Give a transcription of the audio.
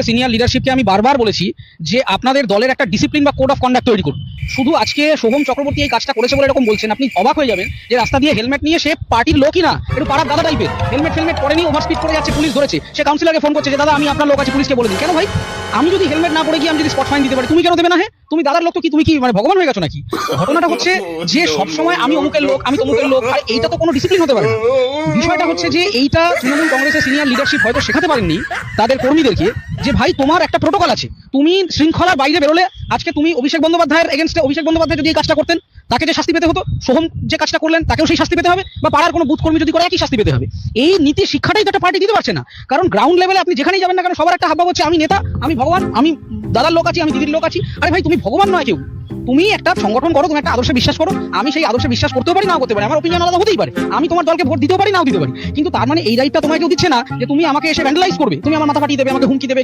Senior লিডারশিপকে আমি বারবার বলেছি যে আপনাদের দলের একটা ডিসিপ্লিন বা কোড অফ কন্ডাক্ট তৈরি করুন। শুধু আজকে সোহম চক্রবর্তী এই কাজটা করেছে বলে এরকম বলছেন, আপনি অবাক হয়ে যাবেন যে রাস্তা দিয়ে হেলমেট নিয়ে সে পার্টির লোকই না, একটু পাড়ার দাদা টাইপের, হেলমেট পরেনি, ওভার স্পিড করে যাচ্ছে, পুলিশ ধরেছে, সে কাউন্সিলরকে ফোন করছে যে দাদা আমি আপনার লোক আছে, পুলিশকে বলে দিন। কেন ভাই, আমি যদি হেলমেট না পরে গিয়ে আমি যদি স্পট ফাইন দিতে পারি, তুমি কেন দেবে না? হে, তুমি দাদার লোক তো কি, তুমি কি মানে ভগবান হয়ে গেছো নাকি? ঘটনাটা হচ্ছে যে সবসময় আমি অমুকের লোক, আমি তমুকের লোক, আর এইটা তো কোনো ডিসিপ্লিন হতে পারে না। বিষয়টা হচ্ছে যে এইটা তৃণমূল কংগ্রেসের সিনিয়র লিডারশিপ হয়তো শেখাতে পারেননি তাদের কর্মীদেরকে যে ভাই তোমার একটা প্রোটোকল আছে, তুমি শৃঙ্খলার বাইরে বেরোলে, আজকে তুমি অভিষেক বন্দ্যোপাধ্যায়ের এগেনস্টে, অভিষেক বন্দ্যোপাধ্যায় যদি এই কাজটা করতেন তাকে যে শাস্তি পেতে হতো, সোহম যে কাজটা করলেন তাকেও সেই শাস্তি পেতে হবে, বা পাড়ার কোনো বুথ কর্মী যদি করে একই শাস্তি পেতে হবে। এই নীতি শিক্ষাটাই তো একটা পার্টি দিতে পারছে না। কারণ গ্রাউন্ড লেভেলে আপনি যেখানেই যাবেন না কেন সবার একটা হাবভাব হচ্ছে আমি নেতা, আমি ভগবান, আমি দাদার লোক আছি, আমি দিদির লোক আছি। আরে ভাই তুমি ভগবান নয় কেউ, তুমি একটা সংগঠন করো, তুমি একটা আদর্শে বিশ্বাস করো, আমি সেই আদর্শে বিশ্বাস করতেও পারি নাও করতে পারি, আমার অপিনিয়ন আলাদা হতেই পারে, আমি তোমার দলকে ভোট দিতেও পারি নাও দিতে পারি, কিন্তু তার মানে এই রাইটটা তোমায় কেউ দিচ্ছে না যে তুমি আমাকে এসে ভ্যান্ডালাইজ করবে, তুমি আমার মাথা ফাটিয়ে দেবে, আমাকে হুমকি দেবে,